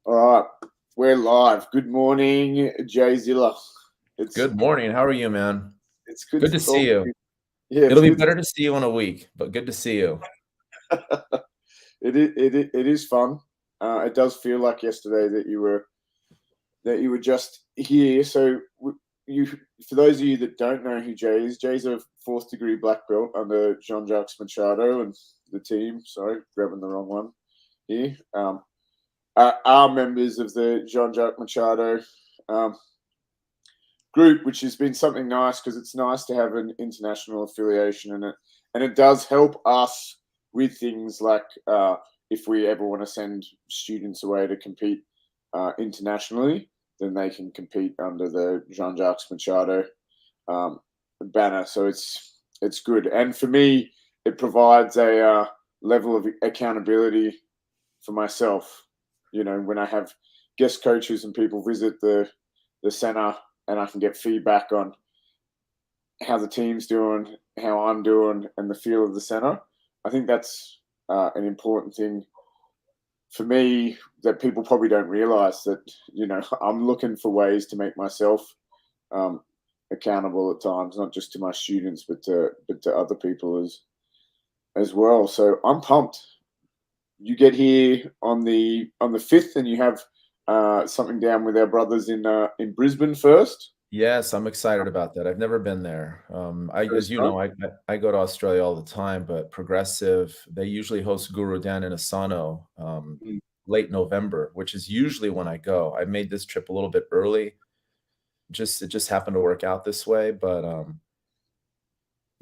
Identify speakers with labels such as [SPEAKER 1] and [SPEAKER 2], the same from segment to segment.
[SPEAKER 1] All right, we're live. Good morning, Jay Zilla. It's
[SPEAKER 2] Good morning. How are you, man?
[SPEAKER 1] it's good
[SPEAKER 2] Good
[SPEAKER 1] to
[SPEAKER 2] to see
[SPEAKER 1] talk to
[SPEAKER 2] you.
[SPEAKER 1] you. Yeah,
[SPEAKER 2] It'll
[SPEAKER 1] it's
[SPEAKER 2] be
[SPEAKER 1] good.
[SPEAKER 2] better to see you in a week, but good to see you.
[SPEAKER 1] It is fun. It does feel like yesterday that you were just here. So you, for those of you that don't know who Jay is, Jay's a fourth degree black belt under Jean Jacques Machado and the team. Sorry, grabbing the wrong one here. Are members of the Jean Jacques Machado um, group, which has been something nice because it's nice to have an international affiliation in it, and it does help us with things like if we ever want to send students away to compete internationally, then they can compete under the Jean Jacques Machado um, banner. So it's good, and for me, it provides a level of accountability for myself. You know, when I have guest coaches and people visit the center, and I can get feedback on how the team's doing, how I'm doing, and the feel of the center. I think that's an important thing for me that people probably don't realize that I'm looking for ways to make myself um, accountable at times, not just to my students but to other people as well. So I'm pumped. You get here on the 5th, and you have something down with our brothers in Brisbane first.
[SPEAKER 2] Yes, I'm excited about that. I've never been there. As
[SPEAKER 1] First
[SPEAKER 2] you
[SPEAKER 1] time.
[SPEAKER 2] know, I go to Australia all the time, but Progressive, they usually host Guru down in Asano
[SPEAKER 1] Mm.
[SPEAKER 2] late November, which is usually when I go. I made this trip a little bit early. It just happened to work out this way, but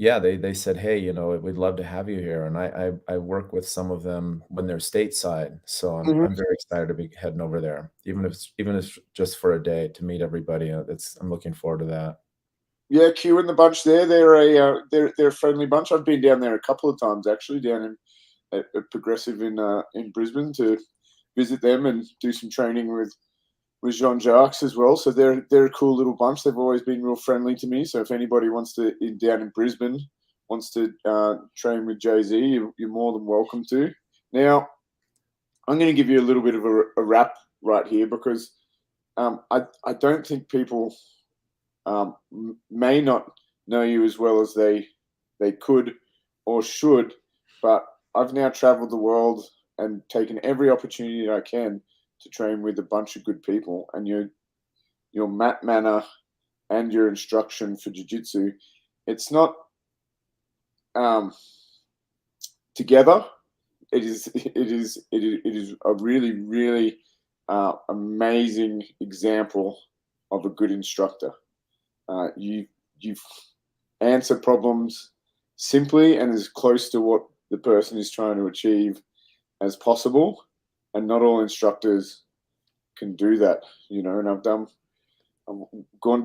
[SPEAKER 2] yeah, they said, "Hey, we'd love to have you here." And I work with some of them when they're stateside, so
[SPEAKER 1] Mhm.
[SPEAKER 2] I'm very excited to be heading over there, even if it's just for a day to meet everybody. I'm looking forward to that.
[SPEAKER 1] Yeah, Q and the bunch there. They're a friendly bunch. I've been down there a couple of times actually, down at Progressive in Brisbane to visit them and do some training with Jean Jacques as well. So they're a cool little bunch. They've always been real friendly to me. So if anybody wants to down in Brisbane wants to train with Jay Z, you're more than welcome to. Now I'm going to give you a little bit of a wrap right here because I don't think people may not know you as well as they could or should, but I've now travelled the world and taken every opportunity I can to train with a bunch of good people, and your mat manner and your instruction for jiu-jitsu, it's not um, together. It is a really amazing example of a good instructor. You answer problems simply and as close to what the person is trying to achieve as possible. And not all instructors can do that, And I've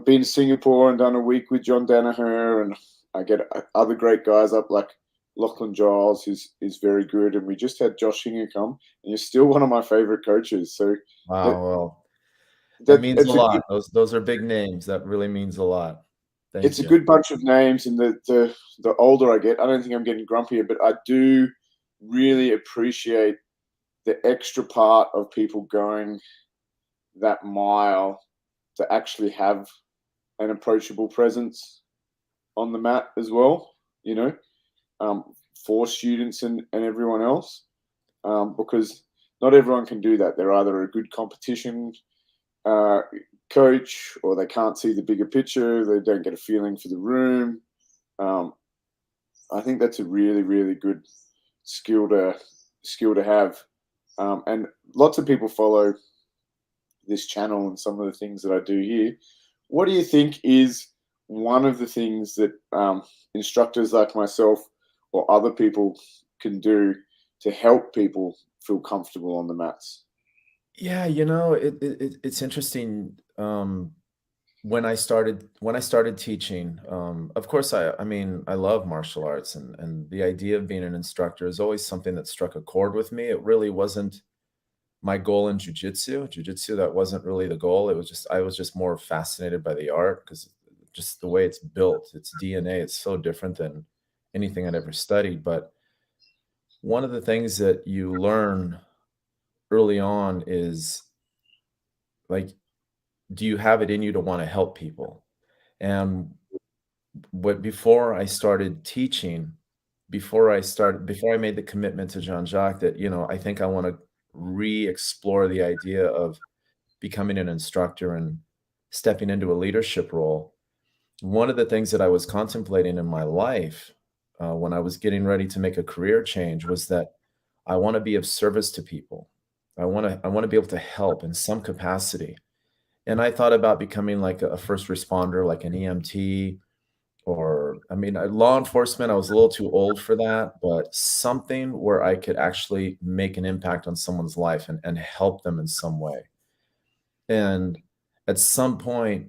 [SPEAKER 1] been to Singapore and done a week with John Danaher, and I get other great guys up like Lachlan Giles, who's very good, and we just had Josh Hinger come, and you're still one of my favorite coaches. So that
[SPEAKER 2] Wow, well, that
[SPEAKER 1] that
[SPEAKER 2] means a
[SPEAKER 1] it's a good
[SPEAKER 2] lot. Those are big names. That really means a lot.
[SPEAKER 1] it's
[SPEAKER 2] Thank
[SPEAKER 1] a
[SPEAKER 2] you.
[SPEAKER 1] good bunch of names, and the older I get, I don't think I'm getting grumpier, but I do really appreciate the extra part of people going that mile to actually have an approachable presence on the mat as well, you know, um, for students and everyone else, because not everyone can do that. They're either a good competition uh, coach, or they can't see the bigger picture. They don't get a feeling for the room. Um, I think that's a really good skill to have, and lots of people follow this channel and some of the things that I do here. What do you think is one of the things that instructors like myself or other people can do to help people feel comfortable on the mats?
[SPEAKER 2] Yeah, it's interesting. When I started teaching, of course, I mean, I love martial arts, and the idea of being an instructor is always something that struck a chord with me. It really wasn't my goal in jujitsu. Jujitsu, that wasn't really the goal. I was just more fascinated by the art because just the way it's built, its DNA, it's so different than anything I'd ever studied. But one of the things that you learn early on is like, do you have it in you to want to help people? And before I started teaching, before I made the commitment to Jean-Jacques that, I think I want to re-explore the idea of becoming an instructor and stepping into a leadership role. One of the things that I was contemplating in my life, when I was getting ready to make a career change, was that I want to be of service to people. I want to be able to help in some capacity. And I thought about becoming like a first responder, like an EMT, or I mean, law enforcement. I was a little too old for that, but something where I could actually make an impact on someone's life and help them in some way. And at some point,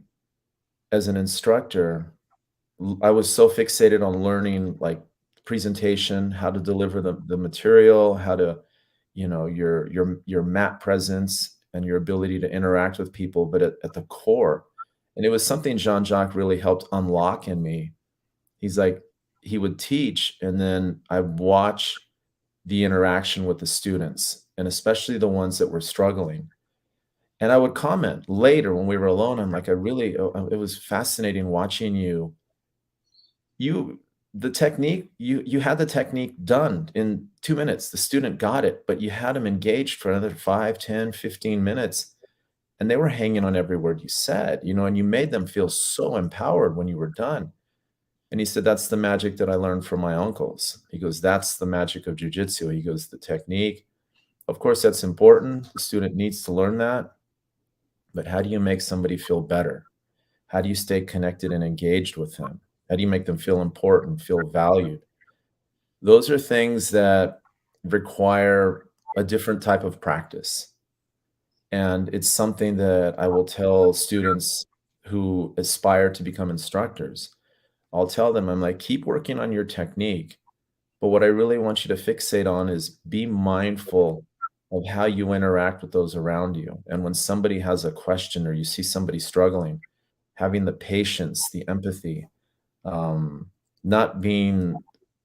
[SPEAKER 2] as an instructor, I was so fixated on learning like presentation, how to deliver the material, how to, your mat presence and your ability to interact with people, but at the core. And it was something Jean-Jacques really helped unlock in me. He's like, he would teach, and then I'd watch the interaction with the students, and especially the ones that were struggling. And I would comment later when we were alone. I'm like, it was fascinating watching you the technique, you had the technique done in 2 minutes. The student got it, but you had them engaged for another 5, 10, 15 minutes, and they were hanging on every word you said, and you made them feel so empowered when you were done. And he said, "That's the magic that I learned from my uncles." He goes, "That's the magic of jujitsu." He goes, "The technique, of course, that's important. The student needs to learn that, but how do you make somebody feel better? How do you stay connected and engaged with them? How do you make them feel important, feel valued?" Those are things that require a different type of practice. And it's something that I will tell students who aspire to become instructors. I'll tell them, I'm like, keep working on your technique. But what I really want you to fixate on is be mindful of how you interact with those around you. And when somebody has a question or you see somebody struggling, having the patience, the empathy, um, not being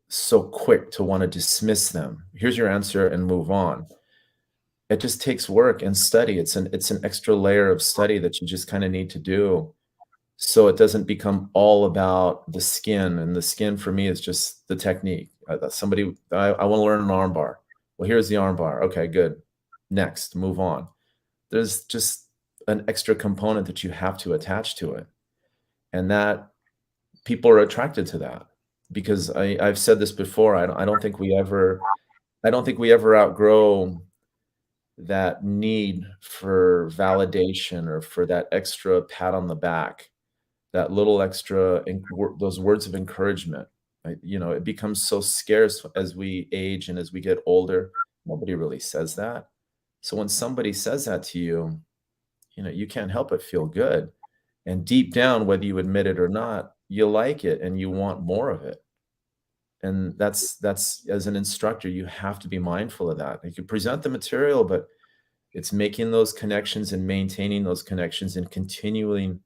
[SPEAKER 2] so quick to want to dismiss them. Here's your answer and move on. It just takes work and study. It's an extra layer of study that you just kind of need to do, so it doesn't become all about the skin. And the skin for me is just the technique. I want to learn an armbar. Well, here's the armbar. Okay, good. Next, move on. There's just an extra component that you have to attach to it, and that people are attracted to that because I've said this before. I don't think we ever outgrow that need for validation or for that extra pat on the back, that little extra, those words of encouragement. It becomes so scarce as we age and as we get older. Nobody really says that. So when somebody says that to you, you can't help but feel good. And deep down, whether you admit it or not, you like it and you want more of it. And that's as an instructor, you have to be mindful of that. You can present the material, but it's making those connections and maintaining those connections and continuing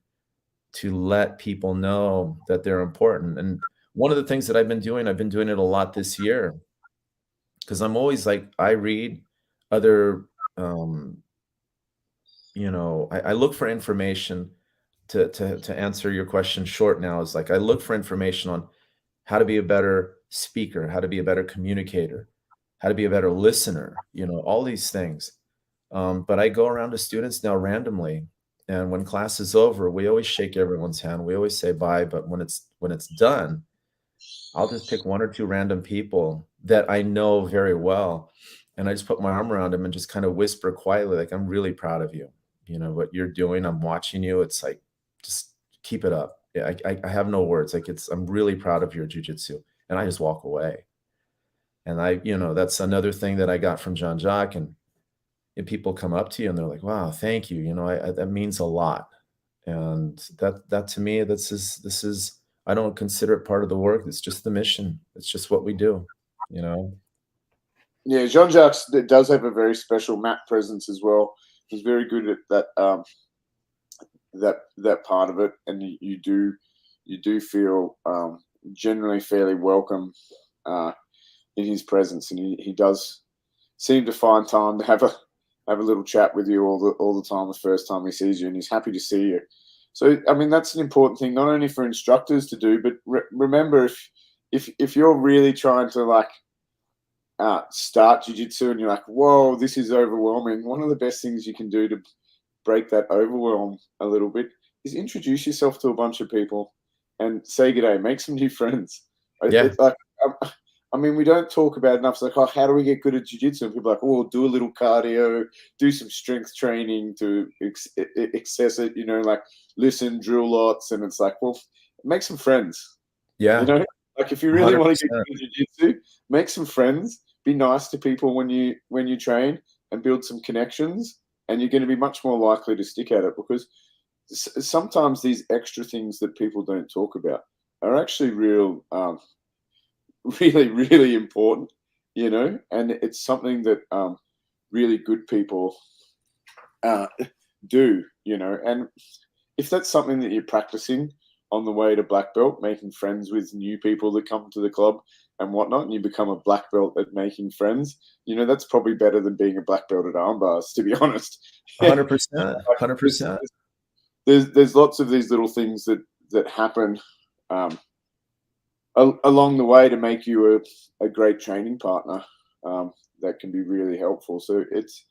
[SPEAKER 2] to let people know that they're important. And one of the things that I've been doing it a lot this year because I'm always like, I read other, um, I look for information to answer your question short now is like I look for information on how to be a better speaker, how to be a better communicator, how to be a better listener, all these things. But I go around to students now randomly, and when class is over, we always shake everyone's hand. We always say bye, but when it's done, I'll just pick one or two random people that I know very well, and I just put my arm around them and just kind of whisper quietly, like, "I'm really proud of you. What you're doing. I'm watching you. It's like, just keep it up." Yeah, I have no words. Like I'm really proud of your jujitsu, and I just walk away. And that's another thing that I got from Jean Jacques, and people come up to you and they're like, "Wow, thank you. That means a lot." And that to me, this is I don't consider it part of the work. It's just the mission. It's just what we do, you know?
[SPEAKER 1] Yeah, Jean Jacques does have a very special mat presence as well. He's very good at that part of it, and you do feel generally fairly welcome uh, in his presence, and he does seem to find time to have have a little chat with you all the time the first time he sees you, and he's happy to see you. So I mean that's an important thing not only for instructors to do, but remember if you're really trying to like start jiu-jitsu and you're like, whoa, this is overwhelming, one of the best things you can do to break that overwhelm a little bit is introduce yourself to a bunch of people and say good day, make some new friends.
[SPEAKER 2] Yeah.
[SPEAKER 1] It's like, I mean, we don't talk about it enough. It's like, oh, how do we get good at jiu-jitsu? And people are like, oh, do a little cardio, do some strength training to access it, like listen, drill lots. And it's like, well, make some friends, you
[SPEAKER 2] Yeah.
[SPEAKER 1] know? Like if you really want to get
[SPEAKER 2] 100%.
[SPEAKER 1] good at jiu-jitsu, make some friends, be nice to people when you train and build some connections, and you're going to be much more likely to stick at it because sometimes these extra things that people don't talk about are actually really, really important, and it's something that really good people uh, do, and if that's something that you're practicing on the way to black belt, making friends with new people that come to the club and whatnot, and you become a black belt at making friends, that's probably better than being a black belt at arm bars, to be honest.
[SPEAKER 2] 100%.
[SPEAKER 1] Like, there's,
[SPEAKER 2] 100%.
[SPEAKER 1] there's lots of these little things that happen um, along the way to make you a great training partner that can be really helpful. So it's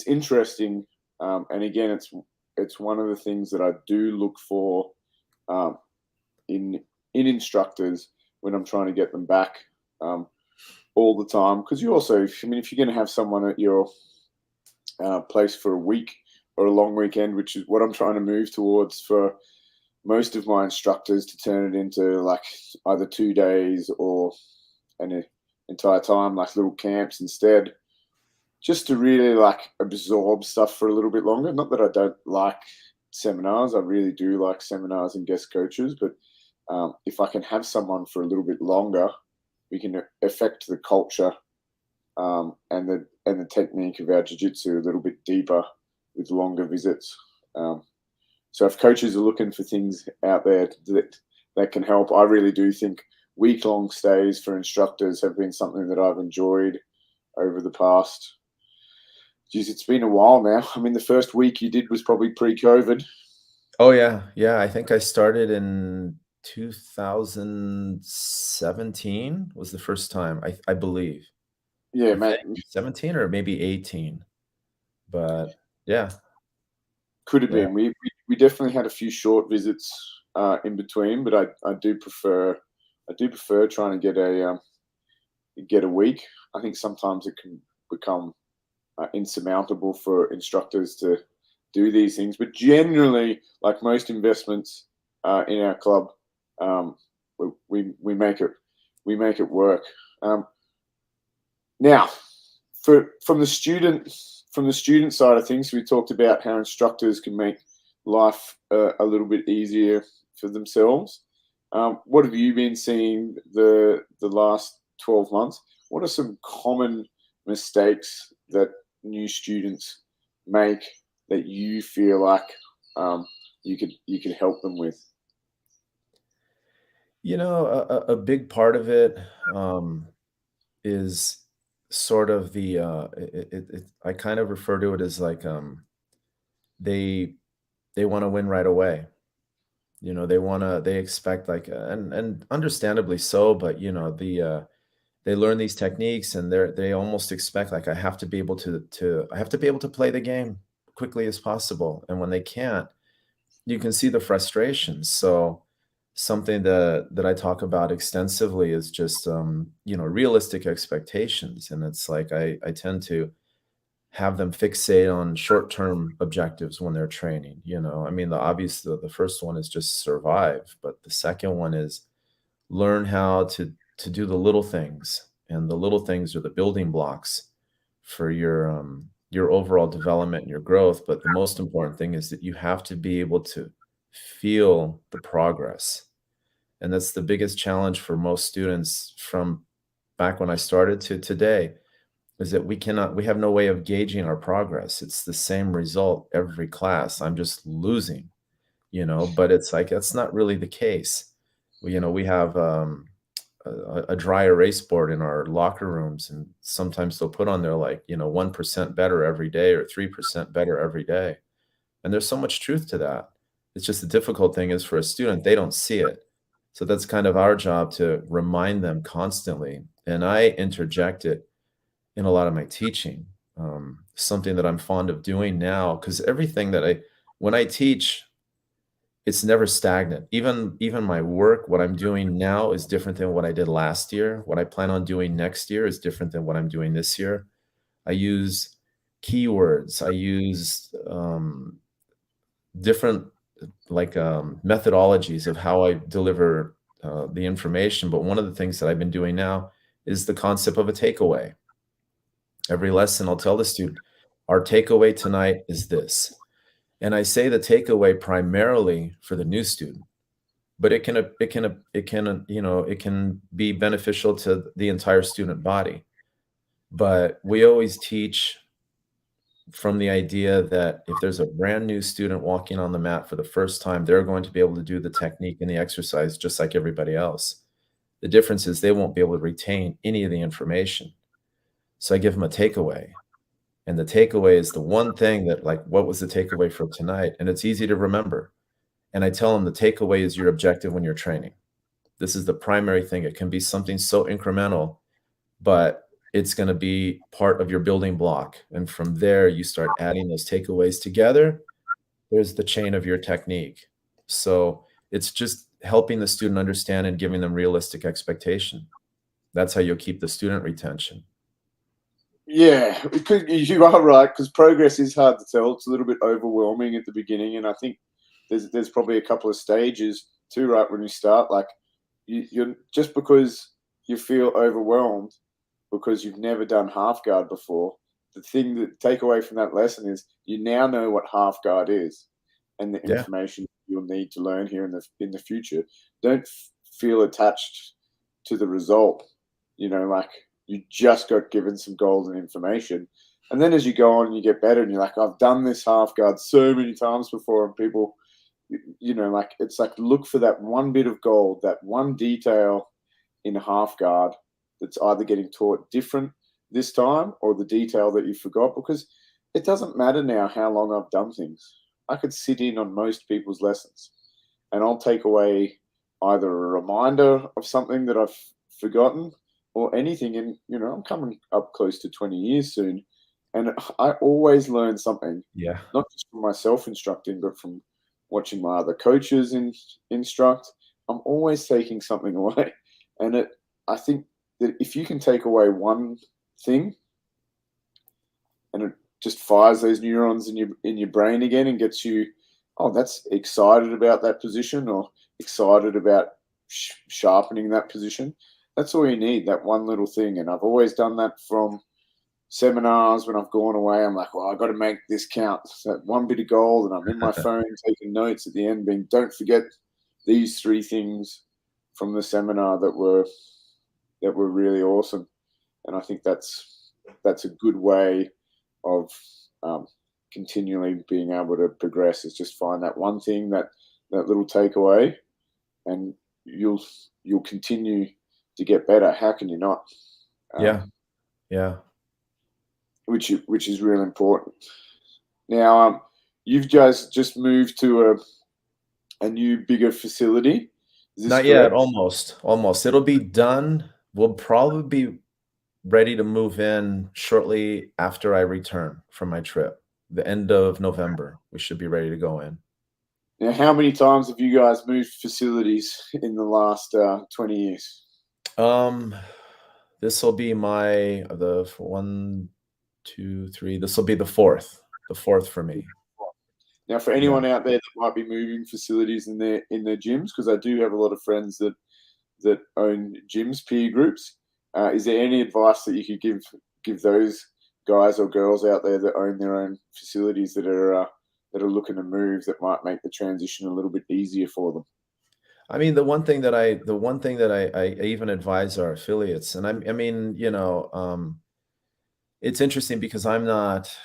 [SPEAKER 1] interesting, and again, it's one of the things that I do look for um, in instructors when I'm trying to get them back all the time. Because you also, I mean, if you're going to have someone at your place for a week or a long weekend, which is what I'm trying to move towards for most of my instructors, to turn it into like either 2 days or an entire time, like little camps instead, just to really like absorb stuff for a little bit longer. Not that I don't like seminars, I really do like seminars and guest coaches, but if I can have someone for a little bit longer, we can affect the culture and the technique of our jiu-jitsu a little bit deeper with longer visits. So if coaches are looking for things out there that can help, I really do think week-long stays for instructors have been something that I've enjoyed over the past. Geez, it's been a while now. I mean, the first week you did was probably pre-COVID.
[SPEAKER 2] Oh, yeah. Yeah, I think I started in 2017 was the first time, I believe.
[SPEAKER 1] Yeah,
[SPEAKER 2] I
[SPEAKER 1] mate.
[SPEAKER 2] think 17 or maybe 18, but yeah,
[SPEAKER 1] Could have
[SPEAKER 2] yeah.
[SPEAKER 1] been. We definitely had a few short visits in between, but I do prefer trying to get a week. I think sometimes it can become insurmountable for instructors to do these things, but generally, like most investments in our club, um, we make it work. Now, from the student side of things, we talked about how instructors can make life a little bit easier for themselves. What have you been seeing the last 12 months? What are some common mistakes that new students make that you feel like you could help them with?
[SPEAKER 2] A big part of it is sort of I kind of refer to it as like they they want to win right away. They expect like and understandably so, but they learn these techniques and they almost expect like I have to be able to I have to be able to play the game quickly as possible. And when they can't, you can see the frustration. So something that I talk about extensively is just realistic expectations. And it's like I tend to have them fixate on short-term objectives when they're training. I mean, the first one is just survive, but the second one is learn how to do the little things, and the little things are the building blocks for your overall development and your growth. But the most important thing is that you have to be able to feel the progress, and that's the biggest challenge for most students from back when I started to today, is that we have no way of gauging our progress. It's the same result every class. I'm just losing, but it's like that's not really the case. We have a dry erase board in our locker rooms, and sometimes they'll put on there like, 1% better every day or 3% better every day. And there's so much truth to that. It's just the difficult thing is for a student, they don't see it. So that's kind of our job to remind them constantly. And I interject it in a lot of my teaching. Something that I'm fond of doing now, because everything when I teach, it's never stagnant. Even my work, what I'm doing now is different than what I did last year. What I plan on doing next year is different than what I'm doing this year. I use keywords. I use different methodologies of how I deliver the information. But one of the things that I've been doing now is the concept of a takeaway. Every lesson, I'll tell the student, our takeaway tonight is this. And I say the takeaway primarily for the new student, but it can be beneficial to the entire student body. But we always teach from the idea that if there's a brand new student walking on the mat for the first time, they're going to be able to do the technique and the exercise just like everybody else. The difference is they won't be able to retain any of the information. So I give them a takeaway. And the takeaway is the one thing that, like, what was the takeaway for tonight? And it's easy to remember. And I tell them the takeaway is your objective when you're training. This is the primary thing. It can be something so incremental, but it's going to be part of your building block. And from there, you start adding those takeaways together. There's the chain of your technique. So it's just helping the student understand and giving them realistic expectation. That's how you'll keep the student retention.
[SPEAKER 1] Yeah, because you are right, because progress is hard to tell. It's a little bit overwhelming at the beginning, and I think there's probably a couple of stages too, right, when you start. Like you're just because you feel overwhelmed because you've never done half guard before. The thing that take away from that lesson is you now know what half guard is, and the
[SPEAKER 2] Yeah.
[SPEAKER 1] information you'll need to learn here in the future. Don't feel attached to the result. Like you just got given some golden information. And then as you go on, you get better and you're like, I've done this half guard so many times before. And people, like, it's like, look for that one bit of gold, that one detail in a half guard that's either getting taught different this time or the detail that you forgot, because it doesn't matter now how long I've done things. I could sit in on most people's lessons and I'll take away either a reminder of something that I've forgotten or anything. And, I'm coming up close to 20 years soon. And I always learn something,
[SPEAKER 2] Yeah.
[SPEAKER 1] not just from myself instructing, but from watching my other coaches instruct. I'm always taking something away. And I think that if you can take away one thing and it just fires those neurons in your brain again and gets you, oh, that's excited about that position or excited about sharpening that position. That's all you need, that one little thing. And I've always done that from seminars when I've gone away. I'm like, well, I've got to make this count. So that one bit of gold, and I'm in my phone taking notes at the end, being, don't forget these 3 things from the seminar that were really awesome. And I think that's a good way of continually being able to progress, is just find that one thing, that little takeaway, and you'll continue to get better. How can you not?
[SPEAKER 2] Yeah.
[SPEAKER 1] Which is really important. Now, you've just moved to a new, bigger facility. Is this
[SPEAKER 2] Not
[SPEAKER 1] correct?
[SPEAKER 2] yet. Almost. It'll be done. We'll probably be ready to move in shortly after I return from my trip. The end of November, we should be ready to go in.
[SPEAKER 1] Now, how many times have you guys moved facilities in the last 20 years?
[SPEAKER 2] This will be the 1, 2, 3. This will be the fourth for me.
[SPEAKER 1] Now, for anyone out there that might be moving facilities in their gyms, because I do have a lot of friends that own gyms, peer groups, is there any advice that you could give those guys or girls out there that own their own facilities that are looking to move, that might make the transition a little bit easier for them?
[SPEAKER 2] I mean, the one thing that I even advise our affiliates, and I mean, it's interesting because I'm not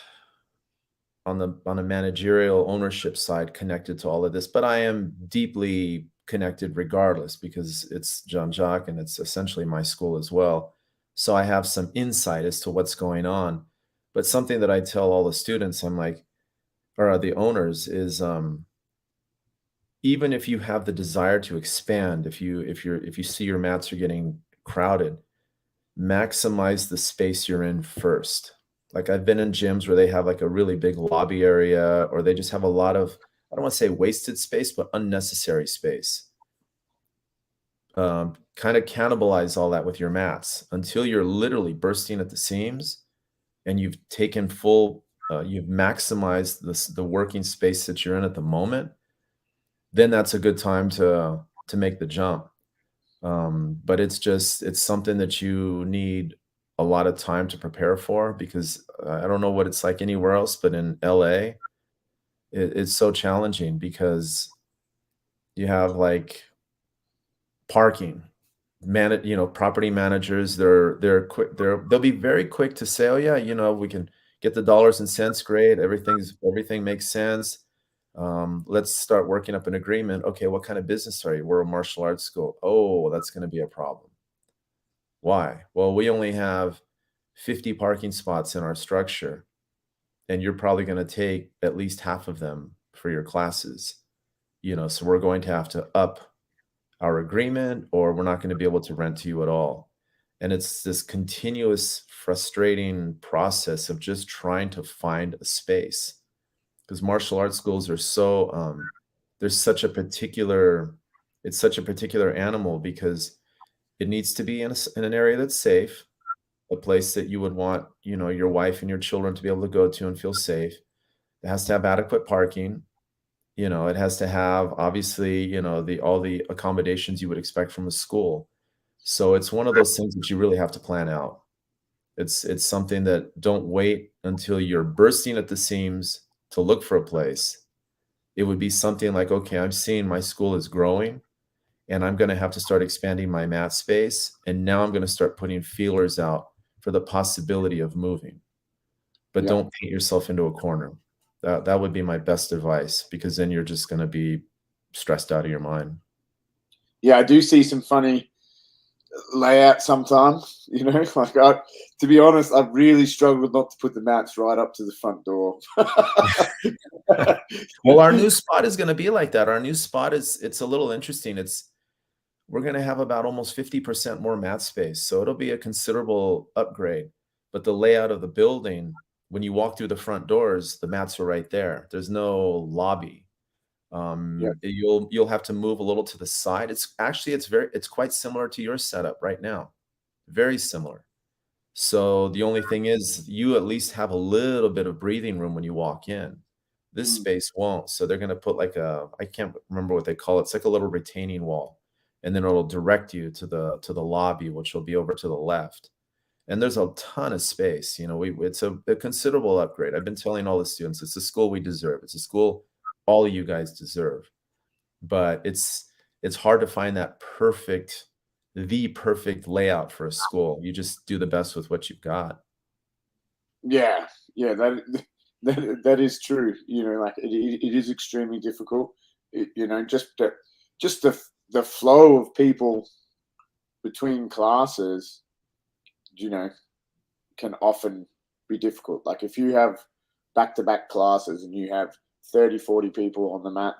[SPEAKER 2] on a managerial ownership side connected to all of this, but I am deeply connected regardless because it's John Jock and it's essentially my school as well. So I have some insight as to what's going on. But something that I tell all the students, I'm like, or the owners, is even if you have the desire to expand, if you see your mats are getting crowded, maximize the space you're in first. Like I've been in gyms where they have like a really big lobby area, or they just have a lot of, I don't want to say wasted space, but unnecessary space. Kind of cannibalize all that with your mats until you're literally bursting at the seams and you've taken full, you've maximized the working space that you're in at the moment. Then that's a good time to make the jump. But it's something that you need a lot of time to prepare for because I don't know what it's like anywhere else, but in LA, it's so challenging because you have like parking, property managers. They're quick. They'll be very quick to say, "Oh yeah, we can get the dollars and cents. Great, everything makes sense. Let's start working up an agreement. Okay, what kind of business are you? We're a martial arts school. Oh, that's going to be a problem. Why? Well, we only have 50 parking spots in our structure, and you're probably going to take at least half of them for your classes. So we're going to have to up our agreement, or we're not going to be able to rent to you at all." And it's this continuous frustrating process of just trying to find a space because martial arts schools are so there's such a particular it's such a particular animal because it needs to be in an area that's safe, a place that you would want, your wife and your children to be able to go to and feel safe. It has to have adequate parking. It has to have obviously, the all the accommodations you would expect from a school. So it's one of those things that you really have to plan out. It's something that don't wait until you're bursting at the seams to look for a place. It would be something like, okay, I'm seeing my school is growing and I'm going to have to start expanding my mat space. And now I'm going to start putting feelers out for the possibility of moving. But
[SPEAKER 1] Yeah.
[SPEAKER 2] don't paint yourself into a corner. That would be my best advice because then you're just going to be stressed out of your mind.
[SPEAKER 1] Yeah, I do see some funny layout sometimes, like to be honest, I've really struggled not to put the mats right up to the front door.
[SPEAKER 2] Well, our new spot is going to be like that. Our new spot it's a little interesting. We're going to have about almost 50% more mat space. So it'll be a considerable upgrade. But the layout of the building, when you walk through the front doors, the mats are right there. There's no lobby.
[SPEAKER 1] Yeah.
[SPEAKER 2] You'll have to move a little to the side. It's quite similar to your setup right now. Very similar. So the only thing is you at least have a little bit of breathing room when you walk in. This space won't. So they're going to put like I can't remember what they call it. It's like a little retaining wall. And then it'll direct you to the lobby, which will be over to the left. And there's a ton of space. It's a considerable upgrade. I've been telling all the students, it's a school we deserve. It's a school all of you guys deserve. But it's hard to find the perfect layout for a school. You just do the best with what you've got.
[SPEAKER 1] Yeah, that is true. Like it is extremely difficult. Just the flow of people between classes, can often be difficult. Like if you have back-to-back classes and you have 30, 40 people on the mat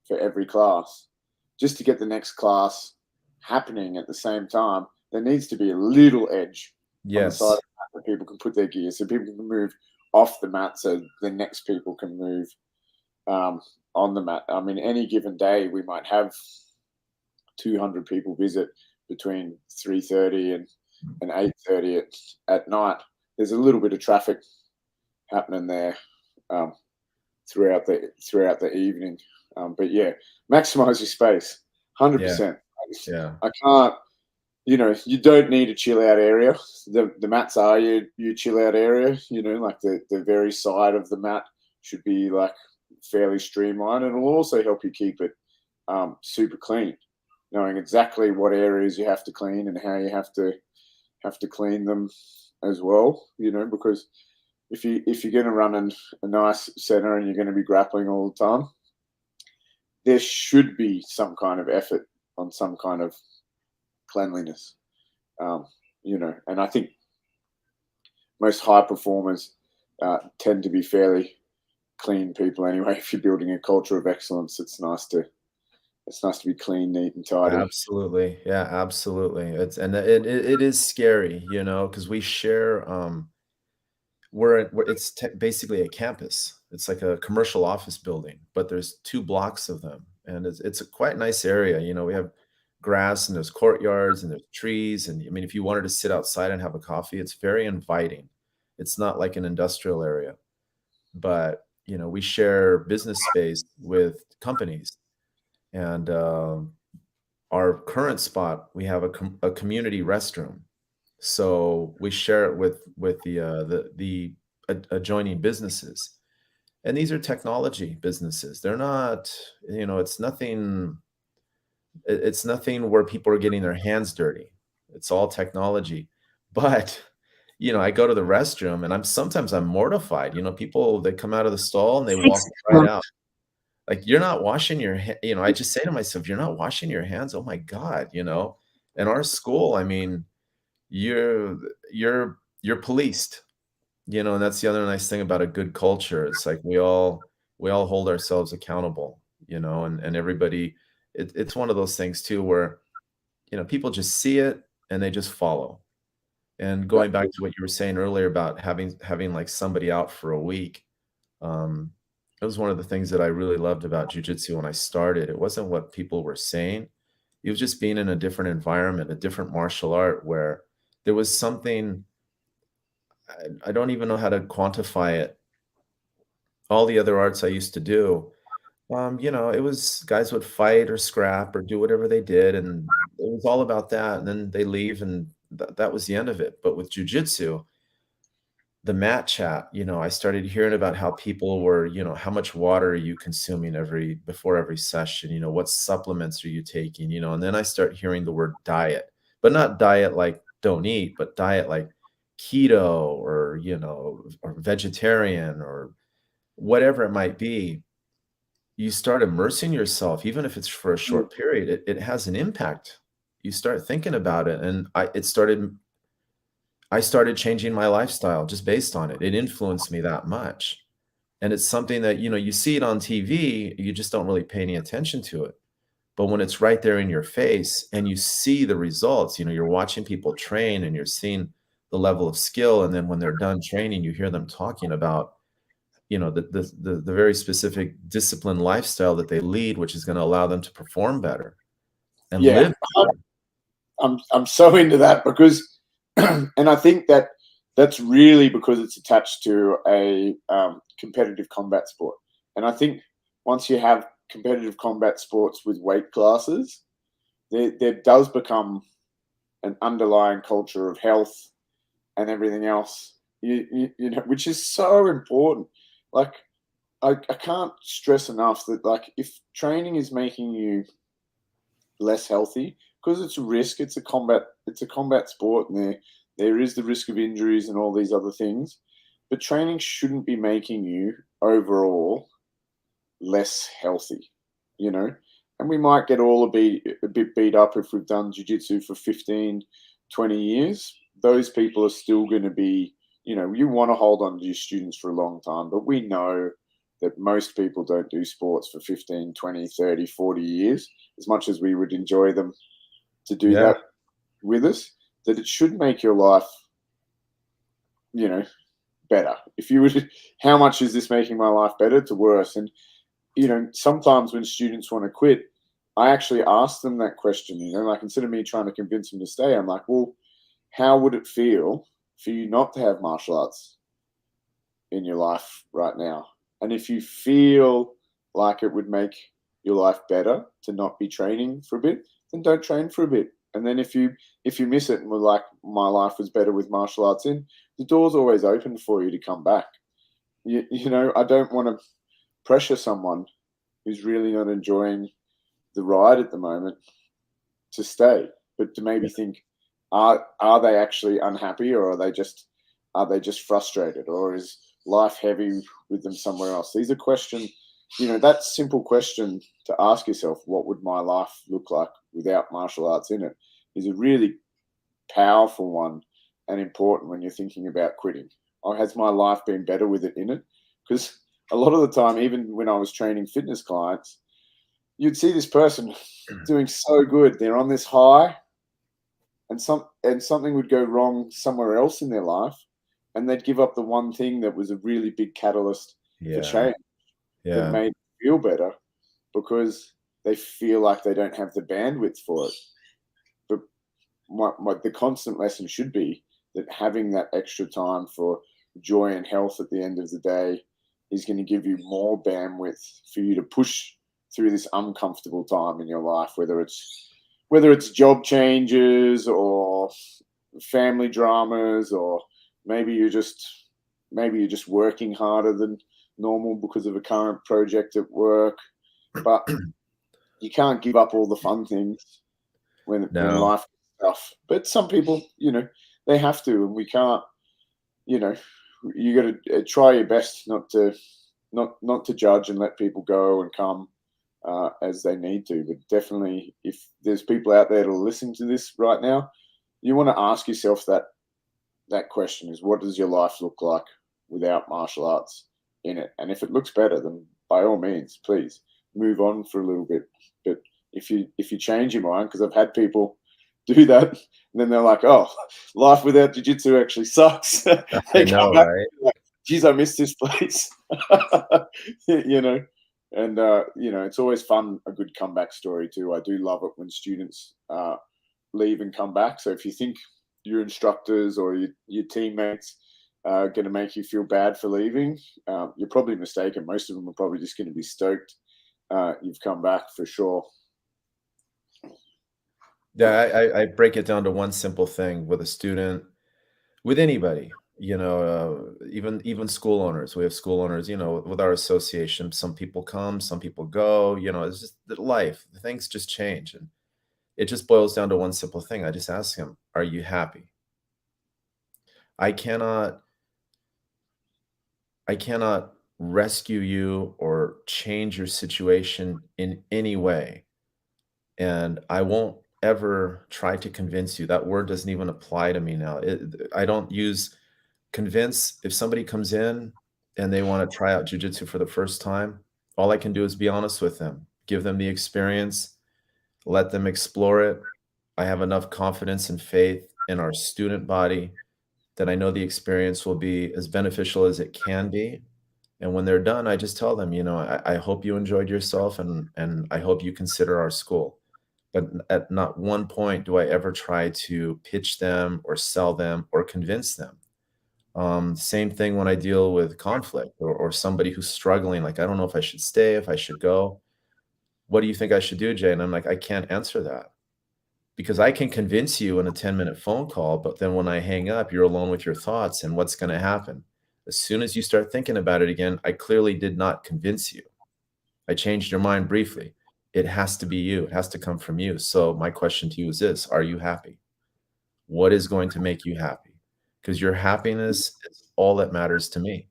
[SPEAKER 1] for every class, just to get the next class happening at the same time, there needs to be a little edge on the side of
[SPEAKER 2] Yes.
[SPEAKER 1] the mat where people can put their gear, so people can move off the mat, so the next people can move on the mat. I mean, any given day we might have 200 people visit between 3:30 and 8:30 at night. There's a little bit of traffic happening there throughout the evening. But yeah, maximize your space,
[SPEAKER 2] Yeah.
[SPEAKER 1] 100%.
[SPEAKER 2] Yeah.
[SPEAKER 1] I can't. You don't need a chill out area. The mats are your chill out area. Like the very side of the mat should be like fairly streamlined, and it'll also help you keep it super clean, knowing exactly what areas you have to clean and how you have to clean them as well. Because if you're going to run a nice center and you're going to be grappling all the time, there should be some kind of effort on some kind of cleanliness, and I think most high performers tend to be fairly clean people anyway. If you're building a culture of excellence, it's nice to be clean, neat, and tidy.
[SPEAKER 2] Absolutely. Yeah, absolutely. It is scary, because we share, it's basically a campus. It's like a commercial office building, but there's 2 blocks of them, and it's a quite nice area. We have grass and there's courtyards and there's trees, and I mean, if you wanted to sit outside and have a coffee, it's very inviting. It's not like an industrial area, but we share business space with companies, and our current spot, we have a community restroom. So we share it with the adjoining businesses. And these are technology businesses. They're not, it's nothing it's nothing where people are getting their hands dirty. It's all technology. But, I go to the restroom and sometimes I'm mortified. People, they come out of the stall and they walk right out. Like, you're not washing your I just say to myself, "You're not washing your hands? Oh my god," In our school, I mean, you're you're policed, and that's the other nice thing about a good culture. It's like we all hold ourselves accountable, and everybody, it's one of those things too where, people just see it and they just follow. And going back to what you were saying earlier about having like somebody out for a week, um, it was one of the things that I really loved about jujitsu when I started. It wasn't what people were saying. It was just being in a different environment, a different martial art where there was something. I don't even know how to quantify it. All the other arts I used to do, it was guys would fight or scrap or do whatever they did, and it was all about that. And then they leave, and that was the end of it. But with jujitsu, the mat chat, I started hearing about how people were, how much water are you consuming before every session? What supplements are you taking? And then I start hearing the word diet, but not diet like don't eat, but diet like keto or, or vegetarian or whatever it might be. You start immersing yourself, even if it's for a short period, it has an impact. You start thinking about it. And I started changing my lifestyle just based on it. It influenced me that much. And it's something that, you see it on TV, you just don't really pay any attention to it. But when it's right there in your face and you see the results, you're watching people train and you're seeing the level of skill. And then when they're done training, you hear them talking about, the very specific disciplined lifestyle that they lead, which is going to allow them to perform better and
[SPEAKER 1] Yeah,
[SPEAKER 2] live better.
[SPEAKER 1] I'm so into that because, and I think that's really because it's attached to a competitive combat sport. And I think once you have competitive combat sports with weight classes, there does become an underlying culture of health and everything else, which is so important. Like, I can't stress enough that, like, if training is making you less healthy, because it's a risk, it's a combat sport, and there is the risk of injuries and all these other things. But training shouldn't be making you overall less healthy, you know. And we might get a bit beat up if we've done jiu-jitsu for 15, 20 years. Those people are still going to be, you want to hold on to your students for a long time, but we know that most people don't do sports for 15, 20, 30, 40 years, as much as we would enjoy them to do
[SPEAKER 2] Yeah.
[SPEAKER 1] that with us, that it should make your life, better. If you would, how much is this making my life better to worse? And, sometimes when students want to quit, I actually ask them that question, like, instead of me trying to convince them to stay, I'm like, well, how would it feel for you not to have martial arts in your life right now? And if you feel like it would make your life better to not be training for a bit, then don't train for a bit. And then if you miss it and were like, my life was better with martial arts in, the door's always open for you to come back. I don't want to pressure someone who's really not enjoying the ride at the moment to stay, but to maybe think, are they actually unhappy, or are they just frustrated, or is life heavy with them somewhere else? These are questions that simple question to ask yourself, what would my life look like without martial arts in it, is a really powerful one and important when you're thinking about quitting. Or has my life been better with it in it? Because a lot of the time, even when I was training fitness clients, you'd see this person doing so good. They're on this high, and something would go wrong somewhere else in their life, and they'd give up the one thing that was a really big catalyst for
[SPEAKER 2] Yeah.
[SPEAKER 1] change that
[SPEAKER 2] Yeah.
[SPEAKER 1] made them feel better, because they feel like they don't have the bandwidth for it. But the constant lesson should be that having that extra time for joy and health at the end of the day is going to give you more bandwidth for you to push through this uncomfortable time in your life, whether it's job changes or family dramas, or maybe you're just working harder than normal because of a current project at work. But you can't give up all the fun things when
[SPEAKER 2] No.
[SPEAKER 1] life is tough. But some people, they have to, and we can't. You know, you got to try your best not to judge and let people go and come as they need to. But definitely, if there's people out there that are listening to this right now, you want to ask yourself that question: is what does your life look like without martial arts in it? And if it looks better, then by all means, please move on for a little bit. But if you change your mind, because I've had people do that, and then they're like, "Oh, life without jiu-jitsu actually sucks."
[SPEAKER 2] I
[SPEAKER 1] They come
[SPEAKER 2] know,
[SPEAKER 1] back
[SPEAKER 2] right?
[SPEAKER 1] like, "Geez, I miss this place." you know, and it's always fun, a good comeback story too. I do love it when students leave and come back. So if you think your instructors or your teammates are going to make you feel bad for leaving, you're probably mistaken. Most of them are probably just going to be stoked you've come back for sure.
[SPEAKER 2] Yeah, I break it down to one simple thing with a student, with anybody, even school owners. We have school owners, with our association. Some people come, some people go. It's just life. Things just change, and it just boils down to one simple thing. I just ask him, "Are you happy?" I cannot, I cannot rescue you or change your situation in any way. And I won't ever try to convince you. That word doesn't even apply to me now. I don't use convince. If somebody comes in and they want to try out jujitsu for the first time, all I can do is be honest with them, give them the experience, let them explore it. I have enough confidence and faith in our student body that I know the experience will be as beneficial as it can be. And when they're done, I just tell them, I hope you enjoyed yourself, and I hope you consider our school. But at not one point do I ever try to pitch them or sell them or convince them. Same thing when I deal with conflict, or somebody who's struggling, like, I don't know if I should stay, if I should go. What do you think I should do, Jay? And I'm like, I can't answer that, because I can convince you in a 10-minute phone call, but then when I hang up, you're alone with your thoughts. And what's going to happen? As soon as you start thinking about it again, I clearly did not convince you. I changed your mind briefly. It has to be you. It has to come from you. So my question to you is this: are you happy? What is going to make you happy? Because your happiness is all that matters to me.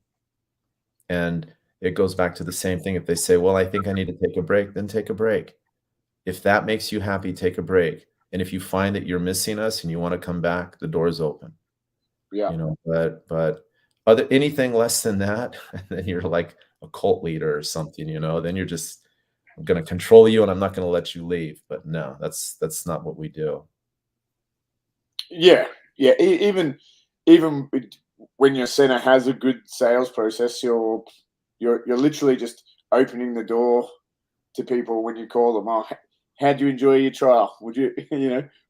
[SPEAKER 2] And it goes back to the same thing. If they say, well, I think I need to take a break, then take a break. If that makes you happy, take a break. And if you find that you're missing us and you want to come back, the door's open.
[SPEAKER 1] Yeah.
[SPEAKER 2] But other anything less than that, then you're like a cult leader or something, then you're just, I'm going to control you and I'm not going to let you leave. But no, that's not what we do.
[SPEAKER 1] Yeah, yeah. Even when your center has a good sales process, you're literally just opening the door to people when you call them. Oh, how'd you enjoy your trial? Would you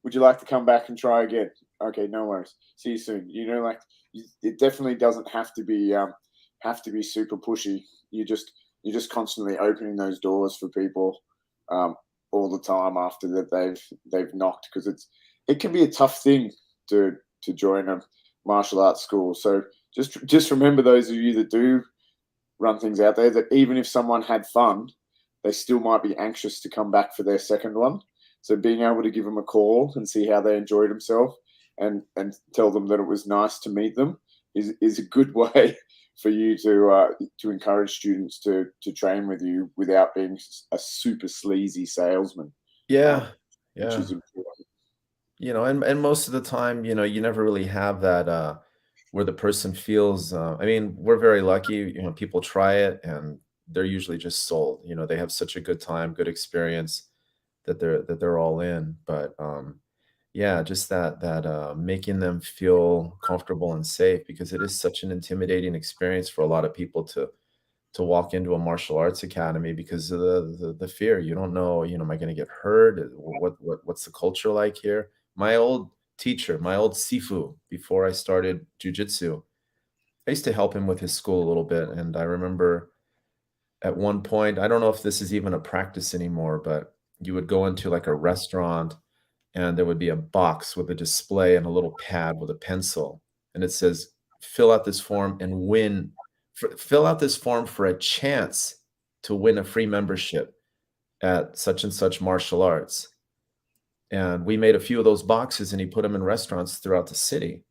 [SPEAKER 1] would you like to come back and try again? Okay, no worries. See you soon. Like, it definitely doesn't have to be super pushy. You're just constantly opening those doors for people um, all the time after that they've knocked, because it can be a tough thing to join a martial arts school. So just remember, those of you that do run things out there, that even if someone had fun, they still might be anxious to come back for their second one. So being able to give them a call and see how they enjoyed themselves, and tell them that it was nice to meet them, is a good way for you to encourage students to train with you without being a super sleazy salesman, um,
[SPEAKER 2] Yeah,
[SPEAKER 1] which
[SPEAKER 2] yeah.
[SPEAKER 1] is important.
[SPEAKER 2] And most of the time, you never really have that where the person feels I mean, we're very lucky, people try it and they're usually just sold. They have such a good time, good experience that they're all in. But yeah, just that making them feel comfortable and safe because it is such an intimidating experience for a lot of people to walk into a martial arts academy because of the fear. You don't know, am I going to get hurt? What's the culture like here? My old teacher, my old sifu, before I started jujitsu, I used to help him with his school a little bit, and I remember at one point, I don't know if this is even a practice anymore, but you would go into like a restaurant and there would be a box with a display and a little pad with a pencil, and it says, "Fill out this form and fill out this form for a chance to win a free membership at such and such martial arts." And we made a few of those boxes and he put them in restaurants throughout the city.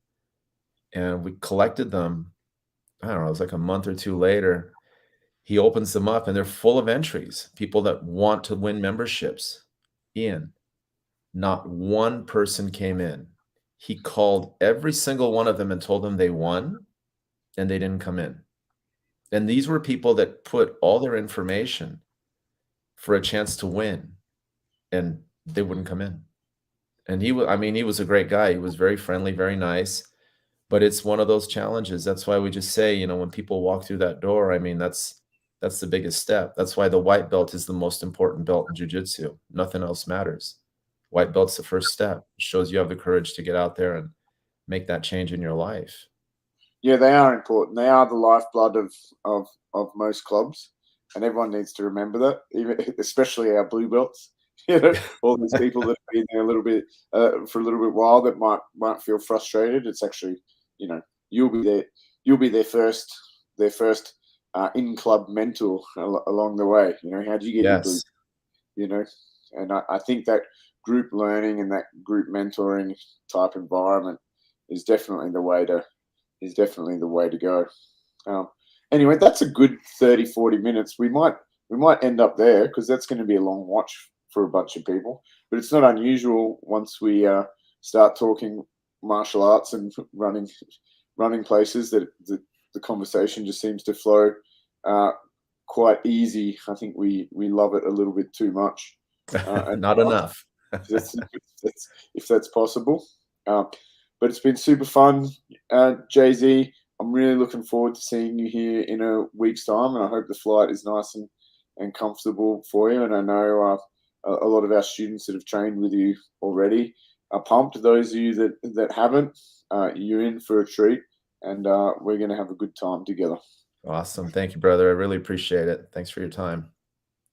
[SPEAKER 2] And we collected them. I don't know, it was like a month or two later. He opens them up and they're full of entries, people that want to win memberships. Ian, not one person came in. He called every single one of them and told them they won and they didn't come in. And these were people that put all their information for a chance to win and they wouldn't come in. And I mean, he was a great guy. He was very friendly, very nice, but it's one of those challenges. That's why we just say, when people walk through that door, I mean, that's the biggest step. That's why the white belt is the most important belt in jiu-jitsu. Nothing else matters. White belt's the first step. It shows you have the courage to get out there and make that change in your life.
[SPEAKER 1] Yeah, they are important. They are the lifeblood of most clubs, and everyone needs to remember that. Even especially our blue belts. All these people that have been there a little bit for a little bit while that might feel frustrated. It's actually, you'll be there. You'll be their first in club mentor along the way. How do you get your blue?
[SPEAKER 2] Yes.
[SPEAKER 1] You know, and I think that group learning and that group mentoring type environment is definitely the way to go. Um, anyway, that's a good 30, 40 minutes. We might end up there because that's going to be a long watch for a bunch of people. But it's not unusual once we start talking martial arts and running places that the conversation just seems to flow uh, quite easy. I think we love it a little bit too much. And
[SPEAKER 2] Not enough.
[SPEAKER 1] if that's possible. Um, but it's been super fun, Jay Z. I'm really looking forward to seeing you here in a week's time, and I hope the flight is nice and comfortable for you. And I know a lot of our students that have trained with you already are pumped. Those of you that haven't, you're in for a treat, and we're going to have a good time together.
[SPEAKER 2] Awesome. Thank you, brother. I really appreciate it. Thanks for your time.